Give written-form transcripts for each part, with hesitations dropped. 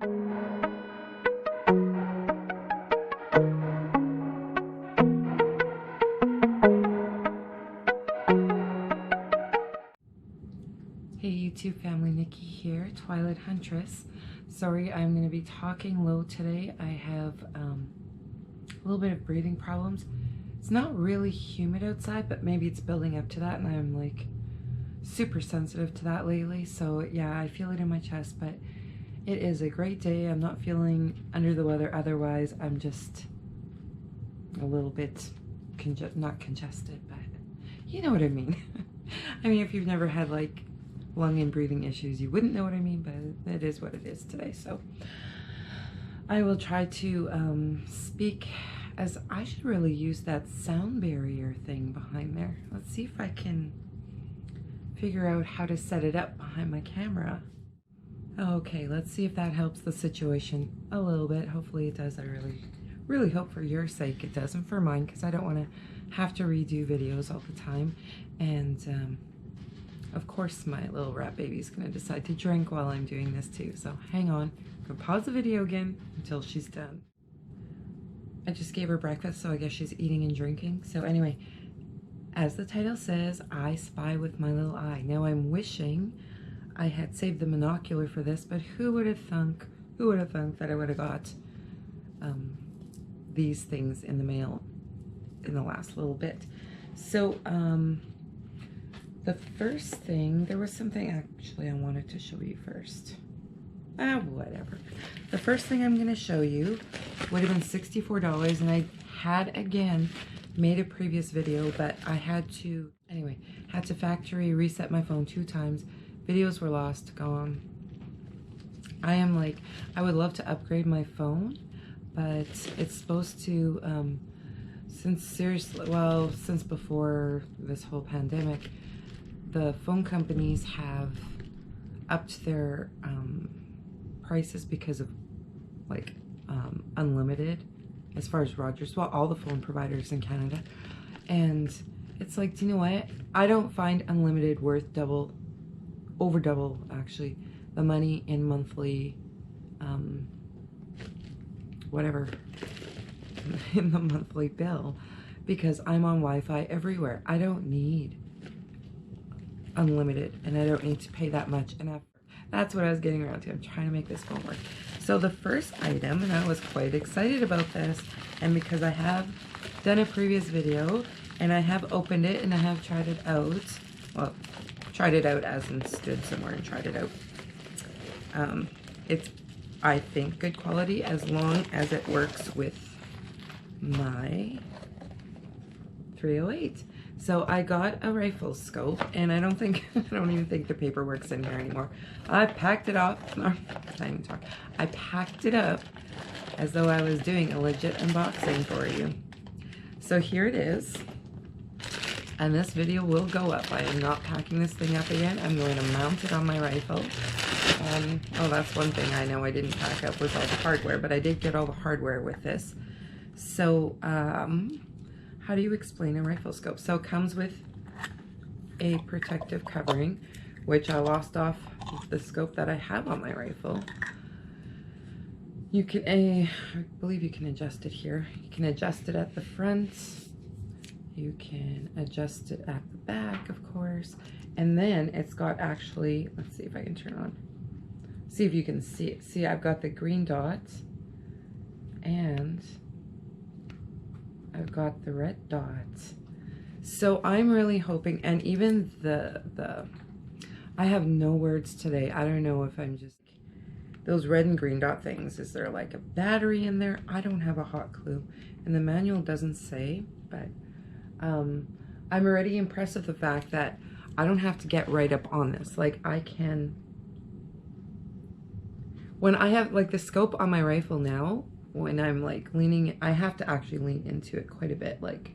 Hey YouTube family, Nikki here, Twilight Huntress. Sorry, I'm going to be talking low today. I have a little bit of breathing problems. It's not really humid outside, but maybe it's building up to that, and I'm like super sensitive to that lately. So yeah, I feel it in my chest, but it is a great day. I'm not feeling under the weather otherwise. I'm just a little bit not congested, but you know what I mean. I mean, if you've never had like lung and breathing issues, you wouldn't know what I mean, but it is what it is today. So I will try to speak, as I should really use that sound barrier thing behind there. Let's see if I can figure out how to set it up behind my camera. Okay, let's see if that helps the situation a little bit. Hopefully it does. I really hope for your sake it does, and for mine, because I don't want to have to redo videos all the time. And of course, my little rat baby's gonna decide to drink while I'm doing this too. So hang on, I'm gonna pause the video again until she's done. I just gave her breakfast, so I guess she's eating and drinking. So anyway, as the title says, I spy with my little eye. Now I'm wishing I had saved the Monocular for this, but who would have thunk that I would have got these things in the mail in the last little bit. So the first thing, there was something actually I wanted to show you first. Whatever. The first thing I'm going to show you would have been $64, and I had, again, made a previous video, but I had to, anyway, had to factory reset my phone 2 times. Videos were lost, gone. I am like, I would love to upgrade my phone, but it's supposed to, since before this whole pandemic, the phone companies have upped their prices because of like unlimited, as far as Rogers, well, all the phone providers in Canada. And it's like, do you know what? I don't find unlimited worth over double actually, the money in monthly, whatever, in the monthly bill, because I'm on Wi-Fi everywhere. I don't need unlimited, and I don't need to pay that much. And that's what I was getting around to. I'm trying to make this phone work. So the first item, and I was quite excited about this, and because I have done a previous video and I have opened it and I have tried it out, well, tried it out as in stood somewhere and tried it out. It's, I think, good quality as long as it works with my 308. So I got a rifle scope, and I don't even think the paperwork's in here anymore. I packed it up. No, I can't even talk. I packed it up as though I was doing a legit unboxing for you. So here it is. And this video will go up. I am not packing this thing up again. I'm going to mount it on my rifle. Oh, that's one thing I know I didn't pack up was all the hardware, but I did get all the hardware with this. So, how do you explain a rifle scope? So it comes with a protective covering, which I lost off the scope that I have on my rifle. You can, I believe you can adjust it here. You can adjust it at the front. You can adjust it at the back, of course. And then it's got actually, let's see if I can turn on. See if you can see it. See, I've got the green dot, and I've got the red dot. So I'm really hoping, and even I have no words today. I don't know if I'm just, those red and green dot things, is there like a battery in there? I don't have a hot clue. And the manual doesn't say, but I'm already impressed with the fact that I don't have to get right up on this. Like, I can, when I have like the scope on my rifle now, when I'm like leaning, I have to actually lean into it quite a bit, like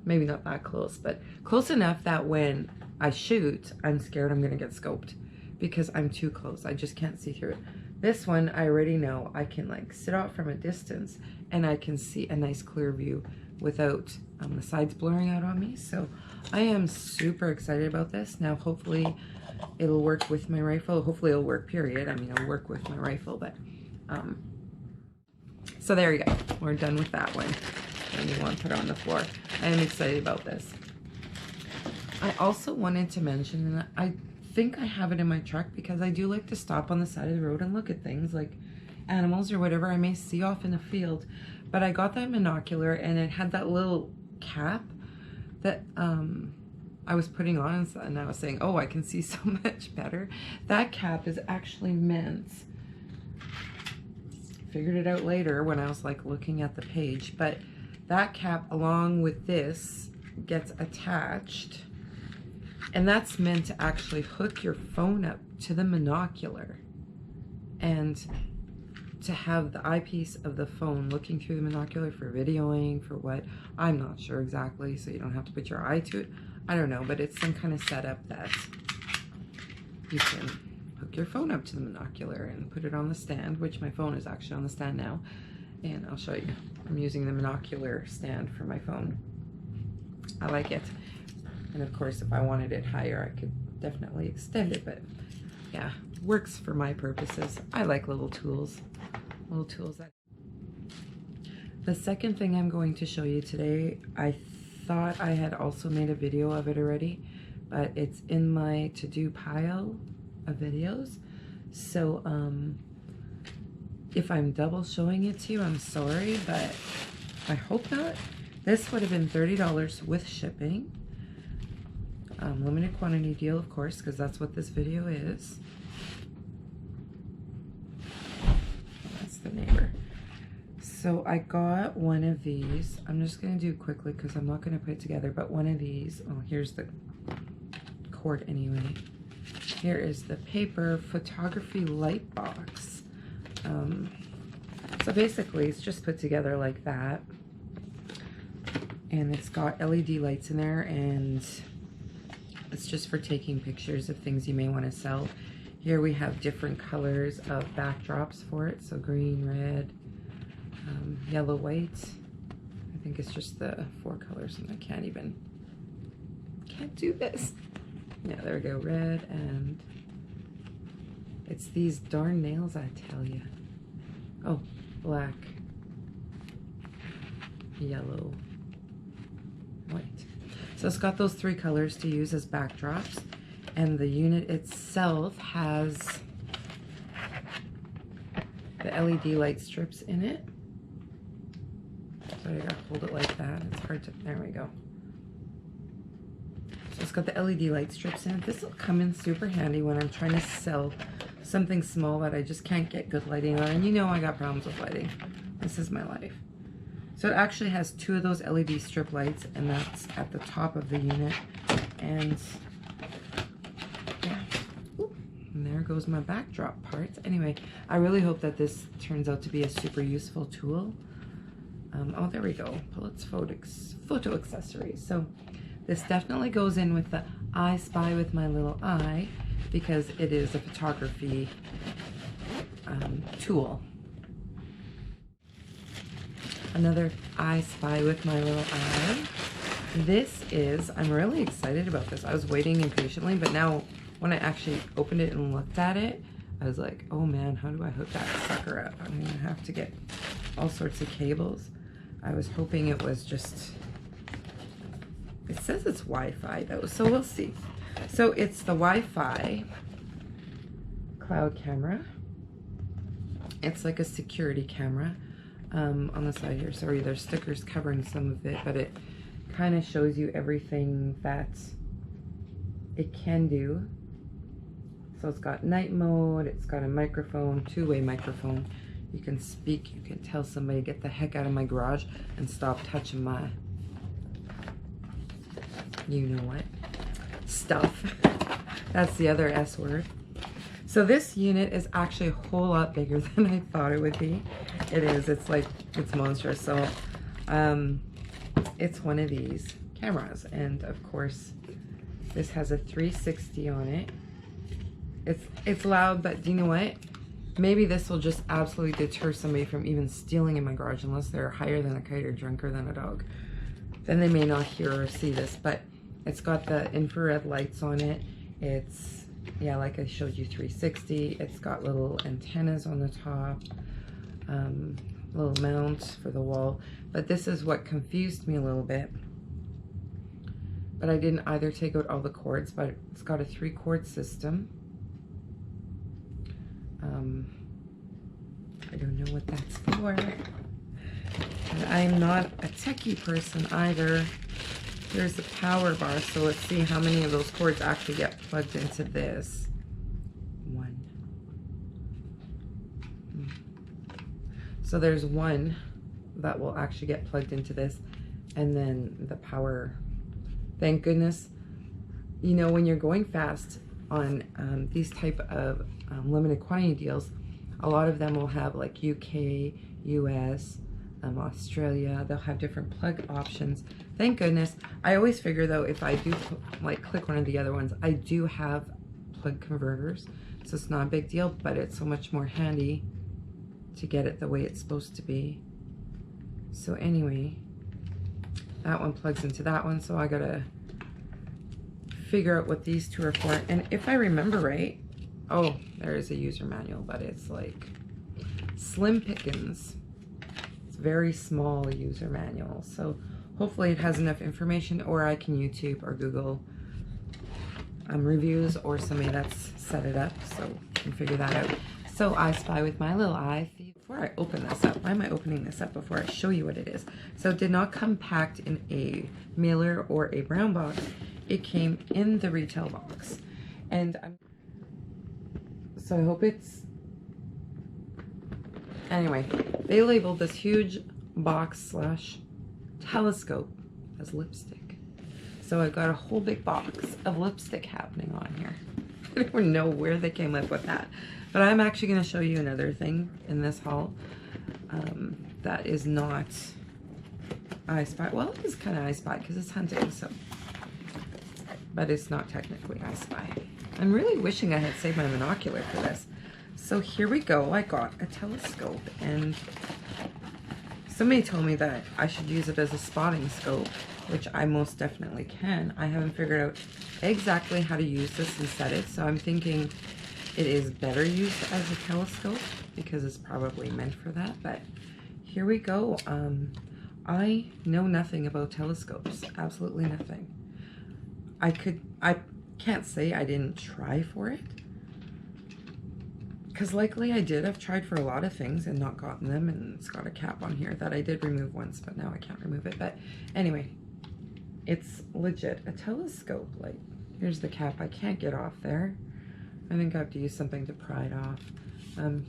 maybe not that close, but close enough that when I shoot, I'm scared I'm gonna get scoped because I'm too close. I just can't see through it. This one, I already know I can like sit out from a distance and I can see a nice clear view without the sides blurring out on me. So I am super excited about this. Now hopefully it'll work with my rifle. Hopefully it'll work, period. I mean, it'll work with my rifle, but So there you go. We're done with that one. And you want to put it on the floor. I am excited about this. I also wanted to mention, and I think I have it in my truck because I do like to stop on the side of the road and look at things like animals or whatever I may see off in the field. But I got that Monocular, and it had that little cap that I was putting on, and I was saying, oh, I can see so much better. That cap is actually meant, figured it out later when I was like looking at the page, but that cap along with this gets attached, and that's meant to actually hook your phone up to the Monocular and to have the eyepiece of the phone looking through the Monocular for videoing, for what, I'm not sure exactly, so you don't have to put your eye to it. I don't know, but it's some kind of setup that you can hook your phone up to the Monocular and put it on the stand, which my phone is actually on the stand now, and I'll show you. I'm using the Monocular stand for my phone. I like it. And of course, if I wanted it higher, I could definitely extend it, but yeah, works for my purposes. I like little tools. Little tools. The second thing I'm going to show you today, I thought I had also made a video of it already, but it's in my to-do pile of videos. So if I'm double showing it to you, I'm sorry, but I hope not. This would have been $30 with shipping. Limited quantity deal, of course, because that's what this video is. That's the neighbor. So I got one of these. I'm just going to do it quickly because I'm not going to put it together, but one of these. Oh, here's the cord anyway. Here is the paper photography light box. So basically it's just put together like that. And it's got LED lights in there, and it's just for taking pictures of things you may want to sell. Here we have different colors of backdrops for it. So green, red, yellow, white. I think it's just the 4 colors, and I can't do this. Yeah, there we go, red, and it's these darn nails, I tell you. Oh, black, yellow, white. So it's got those 3 colors to use as backdrops, and the unit itself has the LED light strips in it. So I gotta hold it like that. It's hard to, there we go. So it's got the LED light strips in it. This will come in super handy when I'm trying to sell something small that I just can't get good lighting on. And you know I got problems with lighting. This is my life. So it actually has 2 of those LED strip lights, and that's at the top of the unit. And yeah, and there goes my backdrop parts. Anyway, I really hope that this turns out to be a super useful tool. Oh, there we go. Pullett's photo accessories. So this definitely goes in with the I Spy with my little eye, because it is a photography tool. Another I Spy with my little eye. This is, I'm really excited about this. I was waiting impatiently, but now when I actually opened it and looked at it, I was like, oh man, how do I hook that sucker up? I'm gonna have to get all sorts of cables. I was hoping it was just, it says it's Wi-Fi though, so we'll see. So it's the Wi-Fi cloud camera. It's like a security camera. On the side here, sorry, there's stickers covering some of it, but it kind of shows you everything that it can do. So it's got night mode, it's got a microphone, 2-way microphone. You can speak, you can tell somebody, get the heck out of my garage and stop touching my, you know what, stuff. That's the other S word. So this unit is actually a whole lot bigger than I thought it would be. It is, it's like, it's monstrous. So it's one of these cameras, and of course this has a 360 on it. It's loud, but do you know what? Maybe this will just absolutely deter somebody from even stealing in my garage, unless they're higher than a kite or drunker than a dog. Then they may not hear or see this, but it's got the infrared lights on it. It's, yeah, like I showed you, 360. It's got little antennas on the top. little mount for the wall. But this is what confused me a little bit. But I didn't either take out all the cords, but it's got a 3-cord system. I don't know what that's for. And I'm not a techie person either. Here's the power bar, so let's see how many of those cords actually get plugged into this. 1. So there's 1 that will actually get plugged into this, and then the power. Thank goodness. You know, when you're going fast on these type of limited quantity deals, a lot of them will have like UK, US, Australia. They'll have different plug options. Thank goodness. I always figure though, if I do like click one of the other ones, I do have plug converters, so it's not a big deal, but it's so much more handy to get it the way it's supposed to be. So anyway, that one plugs into that one, so I gotta figure out what these 2 are for. And if I remember right, oh, there is a user manual, but it's like slim pickings. It's very small user manual, so hopefully it has enough information, or I can YouTube or Google reviews or somebody that's set it up, so I can figure that out. So I spy with my little eye. Before I open this up, why am I opening this up before I show you what it is? So it did not come packed in a mailer or a brown box. It came in the retail box. And so I hope it's, anyway, they labeled this huge box / telescope as lipstick. So I've got a whole big box of lipstick happening on here. I don't know where they came up with that. But I'm actually going to show you another thing in this haul that is not I Spy. Well, it is kind of I Spy because it's hunting, so. But it's not technically I Spy. I'm really wishing I had saved my monocular for this. So here we go. I got a telescope, and somebody told me that I should use it as a spotting scope, which I most definitely can. I haven't figured out exactly how to use this and set it, so I'm thinking it is better used as a telescope because it's probably meant for that. But here we go. I know nothing about telescopes, absolutely nothing. I can't say I didn't try for it, because likely I did. I've tried for a lot of things and not gotten them, and it's got a cap on here that I did remove once, but now I can't remove it. But anyway, it's legit a telescope. Like, here's the cap. I can't get off there. I think I have to use something to pry it off.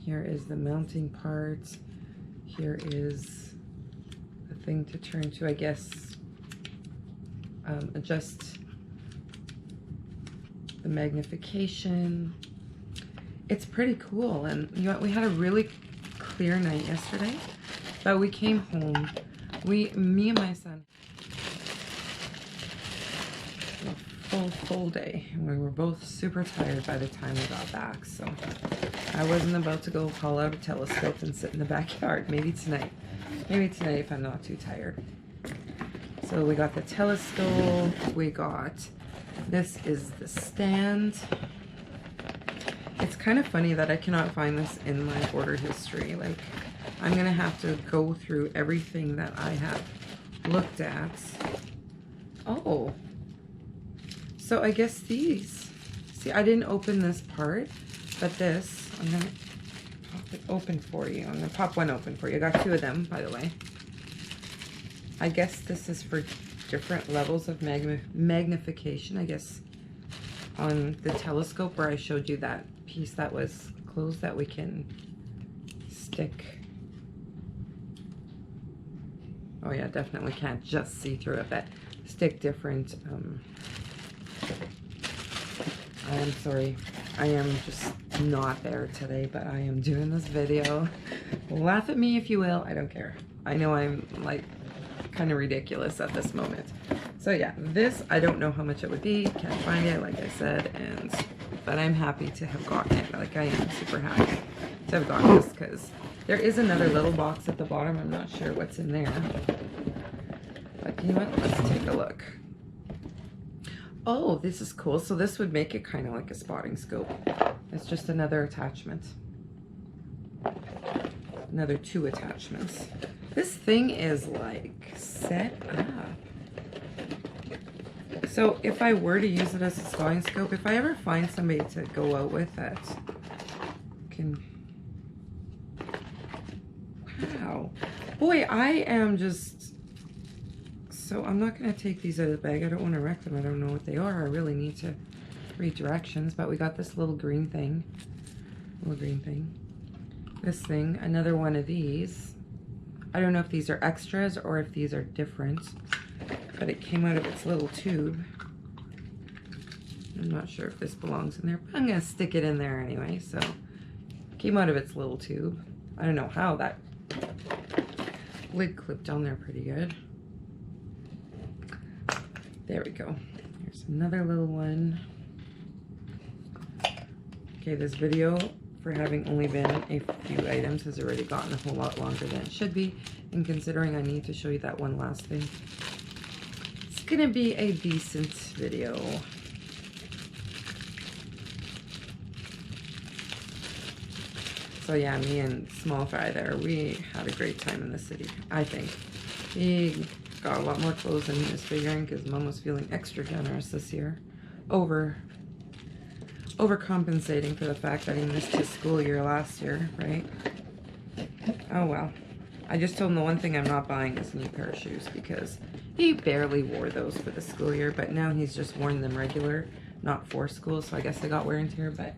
Here is the mounting part. Here is the thing to turn to, I guess, adjust the magnification. It's pretty cool, and you know what, we had a really clear night yesterday, but we came home, me and my son, full day, and we were both super tired by the time we got back, so I wasn't about to go haul out a telescope and sit in the backyard. Maybe tonight if I'm not too tired. So we got the telescope, we got, this is the stand. It's kind of funny that I cannot find this in my order history. Like, I'm gonna have to go through everything that I have looked at. Oh, so I guess these, see, I didn't open this part, but this, I'm gonna pop it open for you. I'm gonna pop one open for you. I got 2 of them, by the way. I guess this is for different levels of magnification, I guess, on the telescope where I showed you that piece that was closed that we can stick. Oh yeah, definitely can't just see through it, but stick different. I am sorry, I am just not there today, but I am doing this video. Laugh at me if you will, I don't care. I know I'm like kind of ridiculous at this moment. So yeah, this, I don't know how much it would be, can't find it, like I said, but I'm happy to have gotten it. Like, I am super happy to have gotten this, because there is another little box at the bottom. I'm not sure what's in there, but you know what, let's take a look. Oh, this is cool. So this would make it kind of like a spotting scope. It's just another attachment. another 2 attachments. This thing is like set up. So if I were to use it as a spying scope, if I ever find somebody to go out with that can... Wow. Boy, I am just... So I'm not going to take these out of the bag. I don't want to wreck them. I don't know what they are. I really need to read directions. But we got this little green thing. This thing. Another one of these. I don't know if these are extras or if these are different. But it came out of its little tube. I'm not sure if this belongs in there, but I'm going to stick it in there anyway. So, it came out of its little tube. I don't know how that lid clipped on there pretty good. There we go. Here's another little one. Okay, this video, for having only been a few items, has already gotten a whole lot longer than it should be. And considering I need to show you that one last thing, it's gonna be a decent video. So yeah, me and Small Fry there, we had a great time in the city, I think. He got a lot more clothes than he was figuring because Mom was feeling extra generous this year. Overcompensating for the fact that he missed his school year last year, right? Oh well. I just told him the one thing I'm not buying is a new pair of shoes because he barely wore those for the school year, but now he's just worn them regular, not for school, so I guess they got wear and tear, but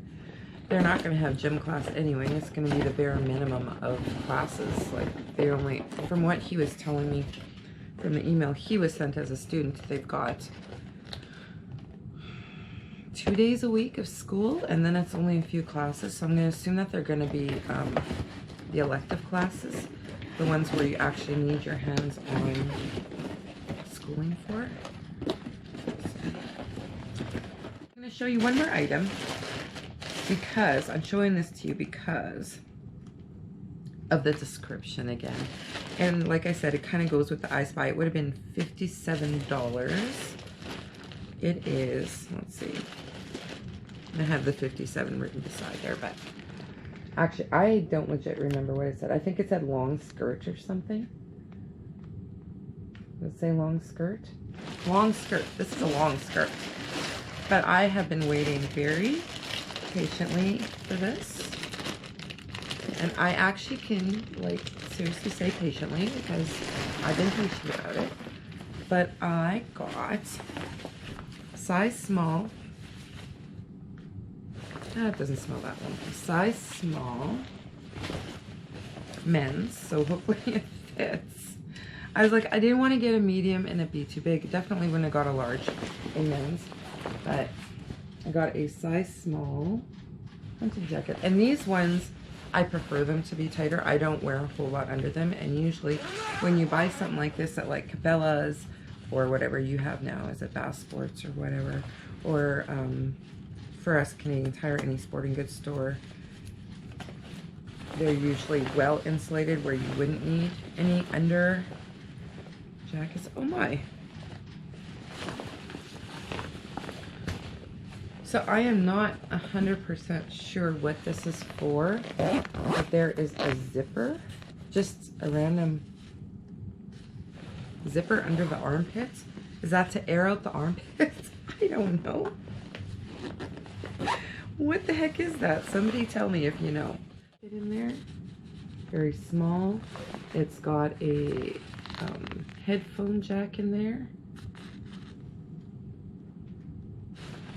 they're not going to have gym class anyway. It's going to be the bare minimum of classes. Like, they only, from what he was telling me from the email he was sent as a student, they've got 2 days a week of school, and then it's only a few classes, so I'm going to assume that they're going to be the elective classes, the ones where you actually need your hands on schooling for. I'm going to show you one more item, because I'm showing this to you because of the description again. And like I said, it kind of goes with the I Spy. It would have been $57. It is, let's see, I have the 57 written beside there, but actually I don't legit remember what it said. I think it said long skirt or something. Does it say long skirt? Long skirt. This is a long skirt. But I have been waiting very patiently for this. And I actually can, like, seriously say patiently because I've been patient about it. But I got size small. That doesn't smell that one. Size small men's, so hopefully it fits. I was like, I didn't want to get a medium and it be too big. Definitely wouldn't have got a large in men's, but I got a size small hunting jacket. And these ones, I prefer them to be tighter. I don't wear a whole lot under them, and usually when you buy something like this at like Cabela's or whatever you have now, is it Bass Sports or whatever, or for us Canadian Tire, any sporting goods store, they're usually well insulated where you wouldn't need any under jackets. Oh my. So I am not 100% sure what this is for, but there is a zipper, just a random zipper under the armpits. Is that to air out the armpits? I don't know. What the heck is that? Somebody tell me if you know. Get in there. Very small. It's got a headphone jack in there.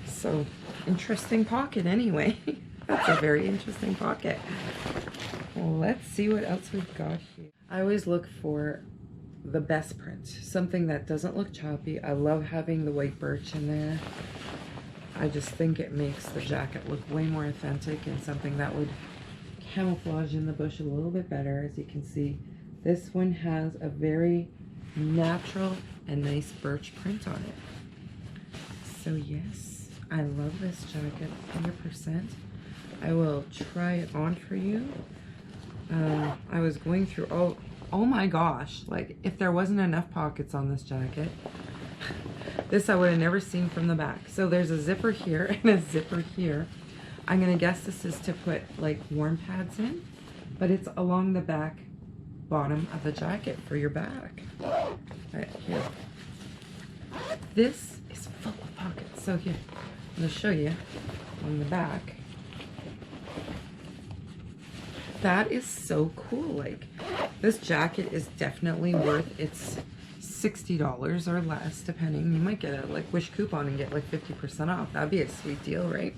So, interesting pocket anyway. That's a very interesting pocket. Well, let's see what else we've got here. I always look for the best print. Something that doesn't look choppy. I love having the white birch in there. I just think it makes the jacket look way more authentic and something that would camouflage in the bush a little bit better. As you can see, this one has a very natural and nice birch print on it. So yes, I love this jacket 100%. I will try it on for you. I was going through, oh my gosh, like if there wasn't enough pockets on this jacket, this I would have never seen from the back. So there's a zipper here and a zipper here. I'm gonna guess this is to put like warm pads in. but it's along the back bottom of the jacket for your back. Right here. This is full of pockets. So here, I'm going to show you on the back. That is so cool. Like, this jacket is definitely worth its $60 or less, depending. You might get a like Wish coupon and get like 50% off. That'd be a sweet deal, right?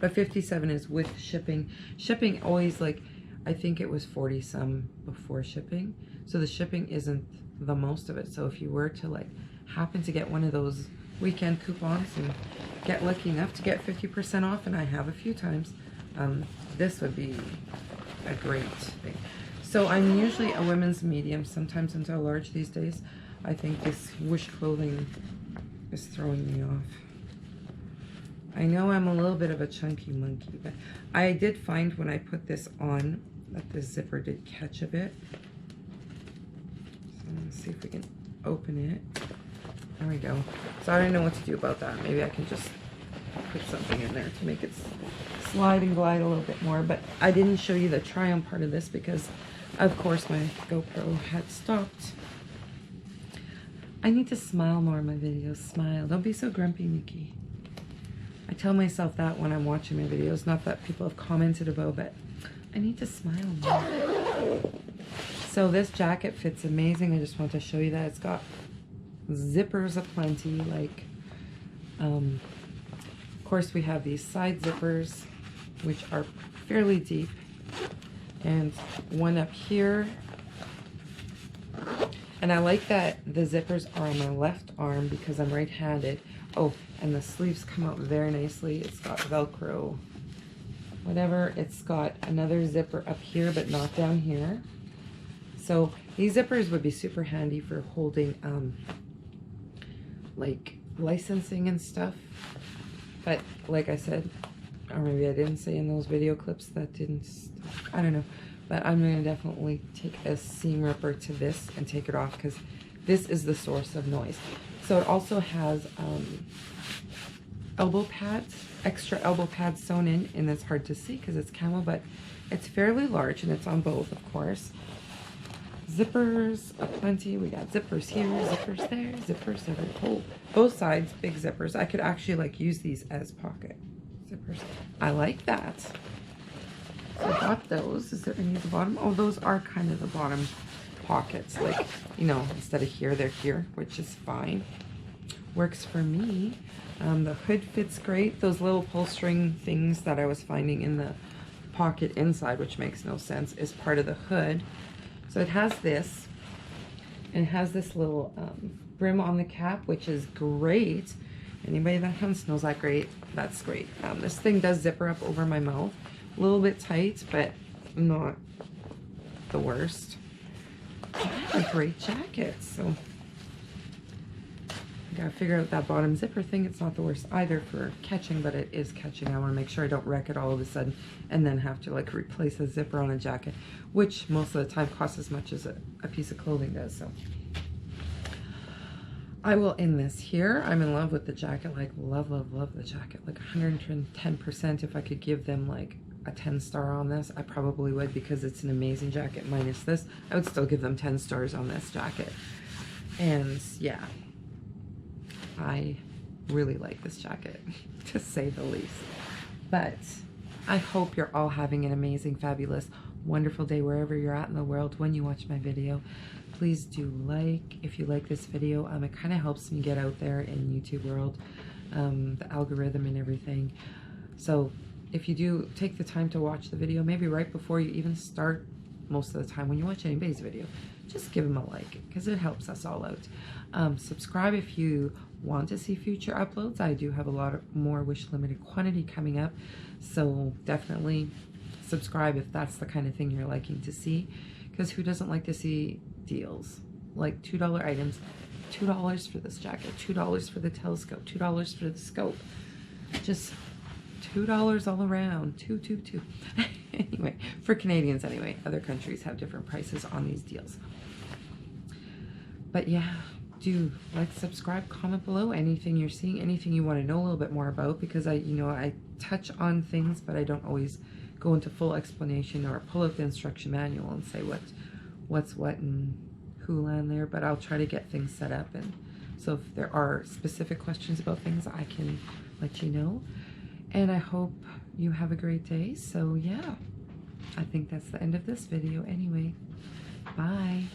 But $57 is with shipping. Shipping always, like, I think it was 40 some before shipping. So the shipping isn't the most of it. So if you were to like happen to get one of those weekend coupons and get lucky enough to get 50% off, and I have a few times, this would be a great thing. So I'm usually a women's medium, sometimes into a large these days. I think this Wish clothing is throwing me off. I know I'm a little bit of a chunky monkey, but I did find when I put this on that the zipper did catch a bit. So let's see if we can open it. There we go. So I don't know what to do about that. Maybe I can just put something in there to make it slide and glide a little bit more. But I didn't show you the try-on part of this because, of course, my GoPro had stopped. I need to smile more in my videos. Smile. Don't be so grumpy, Nikki. I tell myself that when I'm watching my videos. Not that people have commented about, but I need to smile more. So this jacket fits amazing. I just want to show you that. It's got zippers aplenty. Like, of course, we have these side zippers, which are fairly deep. And one up here. And I like that the zippers are on my left arm because I'm right-handed. Oh, and the sleeves come out very nicely. It's got Velcro, whatever. It's got another zipper up here, but not down here. So these zippers would be super handy for holding, like, licensing and stuff. But like I said, or maybe I didn't say in those video clips that didn't, I don't know. But I'm going to definitely take a seam ripper to this and take it off because this is the source of noise. So it also has elbow pads, extra elbow pads sewn in, and it's hard to see because it's camel, but it's fairly large and it's on both, of course. Zippers aplenty. We got zippers here, zippers there, zippers everywhere. Oh, both sides, big zippers. I could actually like use these as pocket zippers. I like that. So I got those. Is there any at the bottom? Oh, those are kind of the bottom pockets. Like, you know, instead of here, they're here, which is fine. Works for me. The hood fits great. Those little pull string things that I was finding in the pocket inside, which makes no sense, is part of the hood. So it has this. And it has this little brim on the cap, which is great. Anybody that hunts knows that great. That's great. This thing does zipper up over my mouth. A little bit tight, but not the worst. A great jacket. So I gotta figure out that bottom zipper thing. It's not the worst either for catching, but it is catching. I want to make sure I don't wreck it all of a sudden and then have to like replace a zipper on a jacket, which most of the time costs as much as a piece of clothing does. So I will end this here. I'm in love with the jacket. Like, love, love, love the jacket. Like 110%. If I could give them like a 10 star on this, I probably would, because it's an amazing jacket minus this. I would still give them 10 stars on this jacket. And yeah, I really like this jacket, to say the least. But I hope you're all having an amazing, fabulous, wonderful day wherever you're at in the world when you watch my video. Please do like, if you like this video. It kind of helps me get out there in YouTube world, the algorithm and everything. So if you do take the time to watch the video, maybe right before you even start, most of the time when you watch anybody's video, just give them a like, because it helps us all out. Subscribe if you want to see future uploads. I do have a lot more Wish limited quantity coming up, so definitely subscribe if that's the kind of thing you're liking to see, because who doesn't like to see deals? Like $2 items, $2 for this jacket, $2 for the telescope, $2 for the scope, just $2 all around. Two. Anyway, for Canadians anyway. Other countries have different prices on these deals. But yeah, do like, subscribe, comment below anything you're seeing, anything you want to know a little bit more about, because I touch on things, but I don't always go into full explanation or pull out the instruction manual and say what's what and who land there, but I'll try to get things set up, and so if there are specific questions about things, I can let you know. And I hope you have a great day. So yeah, I think that's the end of this video anyway. Bye.